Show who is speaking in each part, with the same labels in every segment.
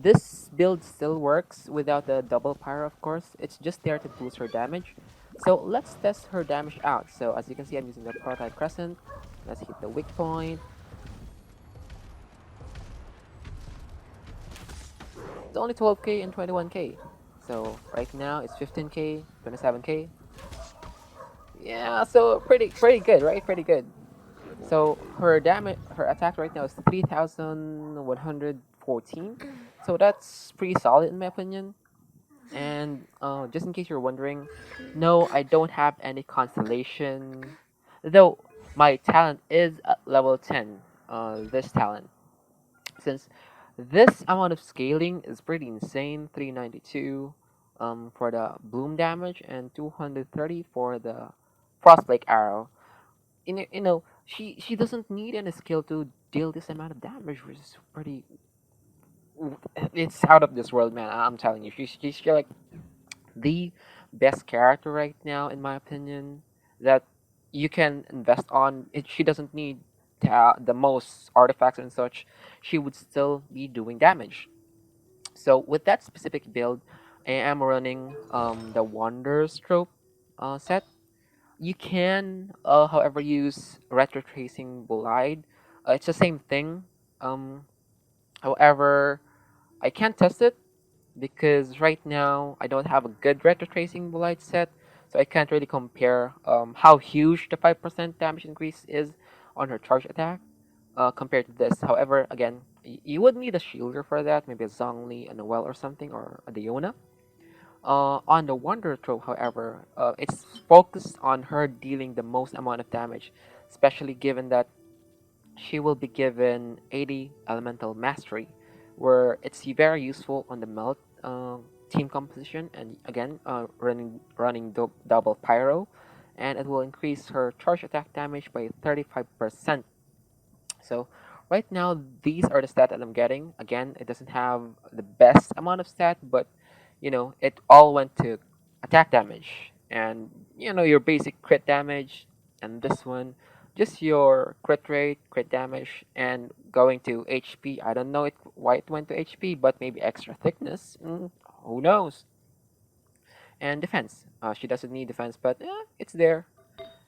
Speaker 1: This build still works without the double pyro, of course. It's just there to boost her damage. So let's test her damage out. So as you can see, I'm using the prototype crescent. Let's hit the weak point. It's only 12k and 21k. So right now it's 15k, 27k. Yeah, so pretty good, right? Pretty good. So her damage, her attack right now is 3,114. So that's pretty solid in my opinion. And just in case you're wondering, no, I don't have any constellation. Though my talent is at level 10. This talent, since this amount of scaling is pretty insane. 392 for the bloom damage and 230 for the frostbake arrow. She doesn't need any skill to deal this amount of damage, which is pretty. It's out of this world, man. I'm telling you, she's like the best character right now, in my opinion, that you can invest on. She doesn't need the most artifacts and such. She would still be doing damage. So with that specific build, I am running the Wonder Stroke set. You can, however, use retro tracing Bolide. It's the same thing. Um, However, I can't test it because right now I don't have a good retro tracing Bolide set, so I can't really compare how huge the 5% damage increase is on her charge attack compared to this. However, again, you would need a shielder for that, maybe a Zhongli, a Noel, or something, or a Diona. On the Wonder Throw, however, it's focused on her dealing the most amount of damage, especially given that she will be given 80 Elemental Mastery, where it's very useful on the Melt team composition, and again, running double Pyro, and it will increase her charge attack damage by 35%. So right now, these are the stats that I'm getting. Again, it doesn't have the best amount of stat, but it all went to attack damage and your basic crit damage, and this one just your crit rate, crit damage, and going to HP. I don't know why it went to HP, but maybe extra thickness. Who knows? And defense. She doesn't need defense, but it's there.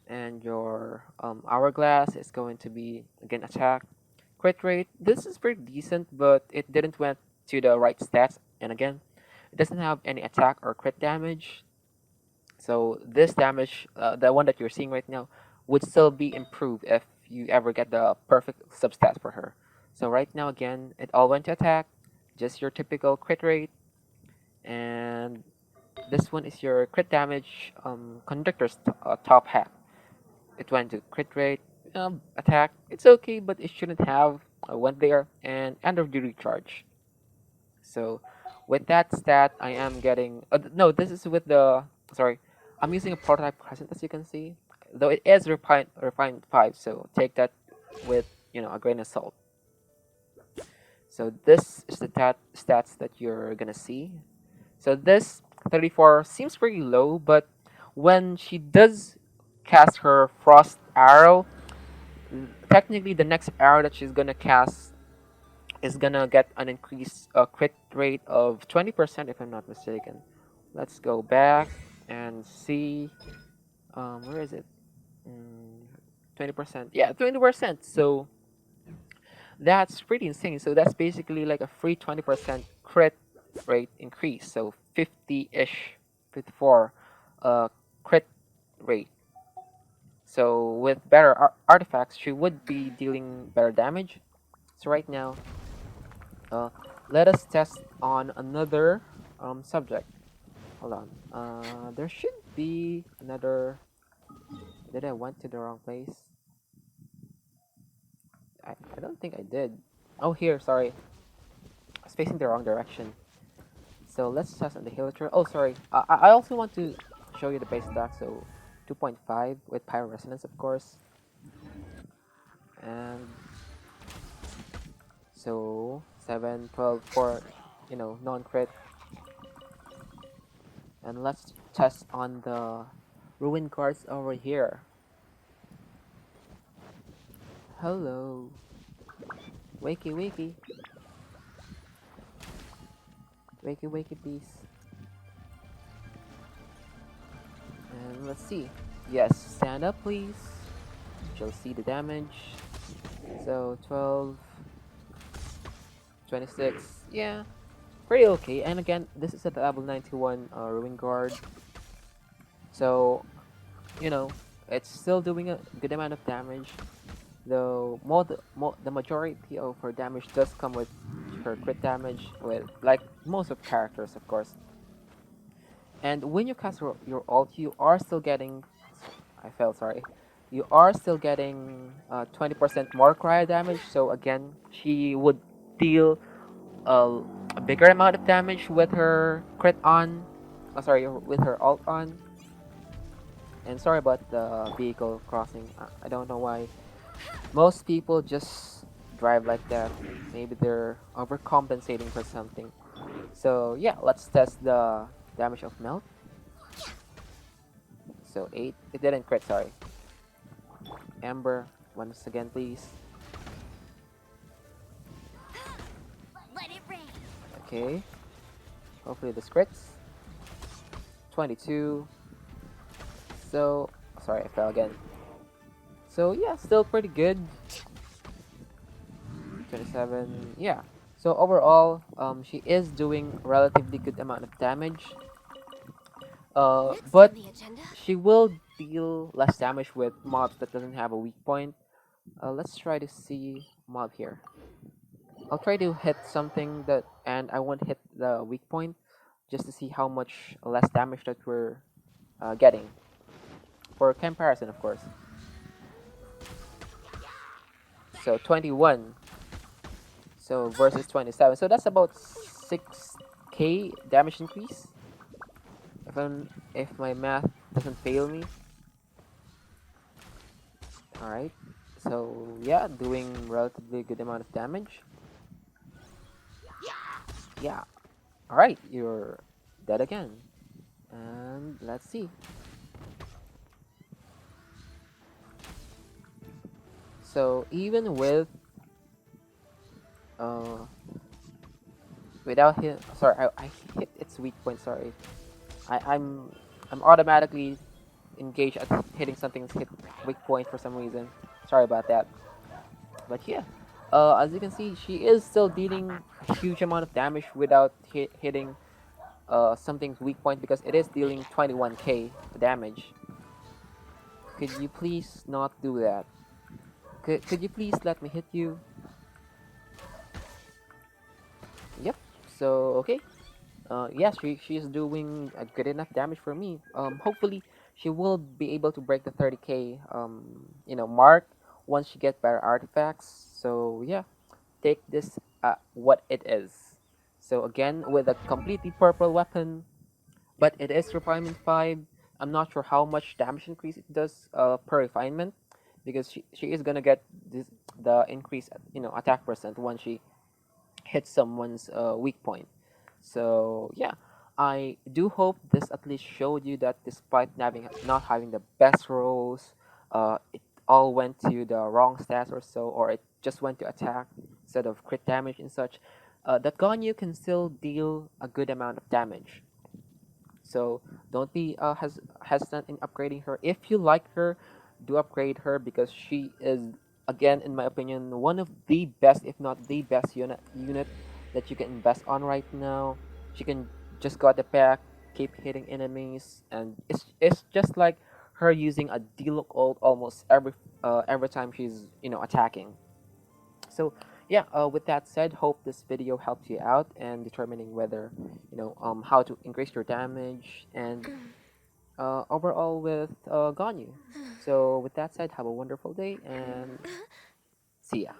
Speaker 1: And your hourglass is going to be again attack. Crit rate, this is pretty decent, but it didn't went to the right stats. And again, it doesn't have any attack or crit damage. So this damage, the one that you're seeing right now, would still be improved if you ever get the perfect substats for her. So right now, again, it all went to attack, just your typical crit rate, and this one is your crit damage conductor's top hat. It went to crit rate, attack. It's okay, but it shouldn't have went there, and end of the recharge. So with that stat, I am getting. No, this is with the. Sorry, I'm using a prototype crescent, as you can see. Though it is refined 5, so take that with a grain of salt. So this is the stats that you're gonna see. So this 34 seems pretty low, but when she does cast her frost arrow, technically the next arrow that she's gonna cast is gonna get an increased crit rate of 20%, if I'm not mistaken. Let's go back and see. Where is it? 20%. Yeah, 20%. So that's pretty insane. So that's basically like a free 20% crit rate increase. So 50-ish, 54 crit rate. So with better artifacts, she would be dealing better damage. So right now, uh, let us test on another subject. Hold on. There should be another. Did I went to the wrong place? I don't think I did. Oh, here. Sorry, I was facing the wrong direction. So let's test on the Heliter. Oh, sorry. I also want to show you the base attack. So 2.5 with Pyro Resonance, of course. And so 7, 12 for, non-crit. And let's test on the Ruin cards over here. Hello. Wakey wakey. Wakey, wakey, please. And let's see. Yes, stand up, please. She'll see the damage. So 12, 26. Yeah, pretty okay. And again, this is a level 91 Ruin Guard. So, you know, it's still doing a good amount of damage. Though the majority of her damage does come with her crit damage, with like most of characters, of course. And when you cast your ult, you are still getting. I fell, sorry. You are still getting 20% more cryo damage. So again, she would deal a, a bigger amount of damage with her crit on. Sorry, with her ult on. And sorry about the vehicle crossing. I don't know why. Most people just drive like that. Maybe they're overcompensating for something. So yeah, let's test the damage of melt. So 8. It didn't crit, sorry. Amber, once again, please. Okay. Hopefully this crits. 22. So, sorry, I fell again. So yeah, still pretty good. 27. Yeah. So overall, she is doing relatively good amount of damage. But she will deal less damage with mobs that doesn't have a weak point. Let's try to see mob here. I'll try to hit something that, and I won't hit the weak point, just to see how much less damage that we're getting. For comparison, of course. So 21. So versus 27. So that's about 6k damage increase. If my math doesn't fail me. Alright. So yeah, doing relatively good amount of damage. Yeah. Alright, you're dead again. And let's see. So even with uh without hit, sorry, I hit its weak point, sorry. I'm automatically engaged at hitting something's hit weak point for some reason. Sorry about that. But yeah, as you can see, she is still dealing a huge amount of damage without hitting something's weak point, because it is dealing 21k damage. Could you please not do that? Could you please let me hit you? Yep. So okay. Yes, she is doing a good enough damage for me. Hopefully she will be able to break the 30k mark once she gets better artifacts. So yeah, take this what it is. So again, with a completely purple weapon, but it is refinement 5. I'm not sure how much damage increase it does per refinement, because she is gonna get the increase attack percent once she hits someone's weak point. So yeah, I do hope this at least showed you that despite not having the best rolls, it all went to the wrong stats or so, or it just went to attack instead of crit damage and such. That Ganyu can still deal a good amount of damage. So don't be hesitant in upgrading her. If you like her, do upgrade her, because she is, again, in my opinion, one of the best, if not the best unit that you can invest on right now. She can just go at the back, keep hitting enemies, and it's just like her using a D-look ult almost every time she's attacking. So yeah, with that said, hope this video helped you out in determining whether how to increase your damage and overall with Ganyu. So with that said, have a wonderful day and see ya.